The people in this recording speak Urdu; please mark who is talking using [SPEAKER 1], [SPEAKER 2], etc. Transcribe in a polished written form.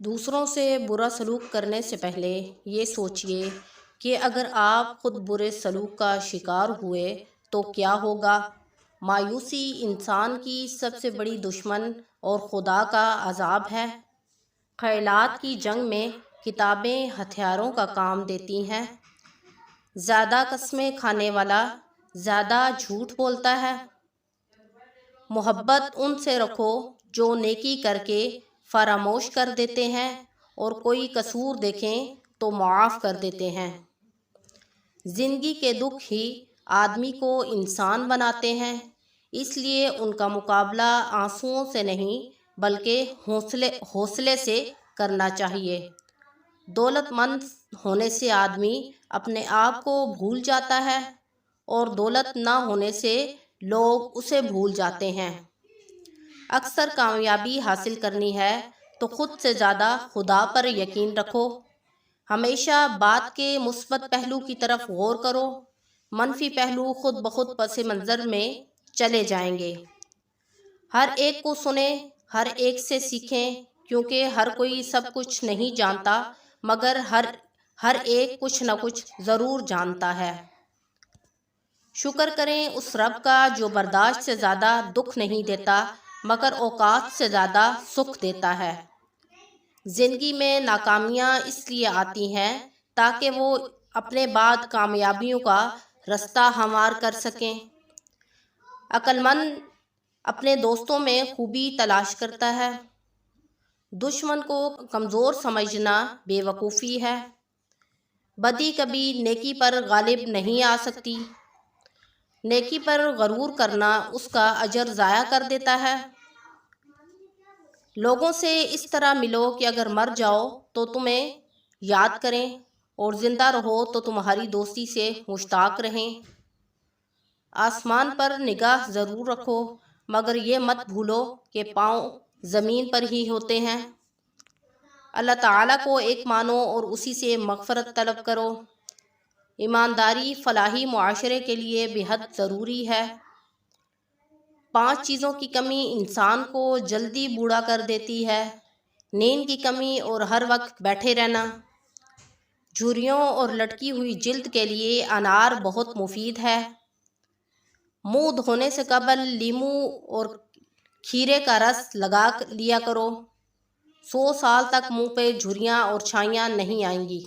[SPEAKER 1] دوسروں سے برا سلوک کرنے سے پہلے یہ سوچئے کہ اگر آپ خود برے سلوک کا شکار ہوئے تو کیا ہوگا۔ مایوسی انسان کی سب سے بڑی دشمن اور خدا کا عذاب ہے۔ خیالات کی جنگ میں کتابیں ہتھیاروں کا کام دیتی ہیں۔ زیادہ قسمیں کھانے والا زیادہ جھوٹ بولتا ہے۔ محبت ان سے رکھو جو نیکی کر کے فراموش کر دیتے ہیں اور کوئی قصور دیکھیں تو معاف کر دیتے ہیں۔ زندگی کے دکھ ہی آدمی کو انسان بناتے ہیں، اس لیے ان کا مقابلہ آنسوؤں سے نہیں بلکہ حوصلے سے کرنا چاہیے۔ دولت مند ہونے سے آدمی اپنے آپ کو بھول جاتا ہے اور دولت نہ ہونے سے لوگ اسے بھول جاتے ہیں۔ اکثر کامیابی حاصل کرنی ہے تو خود سے زیادہ خدا پر یقین رکھو۔ ہمیشہ بات کے مثبت پہلو کی طرف غور کرو، منفی پہلو خود بخود پس منظر میں چلے جائیں گے۔ ہر ایک کو سنیں، ہر ایک سے سیکھیں، کیونکہ ہر کوئی سب کچھ نہیں جانتا مگر ہر ایک کچھ نہ کچھ ضرور جانتا ہے۔ شکر کریں اس رب کا جو برداشت سے زیادہ دکھ نہیں دیتا مگر اوقات سے زیادہ سکھ دیتا ہے۔ زندگی میں ناکامیاں اس لیے آتی ہیں تاکہ وہ اپنے بعد کامیابیوں کا رستہ ہموار کر سکیں۔ عقل مند اپنے دوستوں میں خوبی تلاش کرتا ہے، دشمن کو کمزور سمجھنا بے وقوفی ہے۔ بدی کبھی نیکی پر غالب نہیں آ سکتی، نیکی پر غرور کرنا اس کا اجر ضائع کر دیتا ہے۔ لوگوں سے اس طرح ملو کہ اگر مر جاؤ تو تمہیں یاد کریں اور زندہ رہو تو تمہاری دوستی سے مشتاق رہیں۔ آسمان پر نگاہ ضرور رکھو مگر یہ مت بھولو کہ پاؤں زمین پر ہی ہوتے ہیں۔ اللہ تعالیٰ کو ایک مانو اور اسی سے مغفرت طلب کرو۔ ایمانداری فلاحی معاشرے کے لیے بے حد ضروری ہے۔ 5 چیزوں کی کمی انسان کو جلدی بوڑھا کر دیتی ہے: نیند کی کمی اور ہر وقت بیٹھے رہنا۔ جھریوں اور لٹکی ہوئی جلد کے لیے انار بہت مفید ہے۔ منہ دھونے سے قبل لیموں اور کھیرے کا رس لگا لیا کرو، 100 سال تک منہ پہ جھریاں اور چھائیاں نہیں آئیں گی۔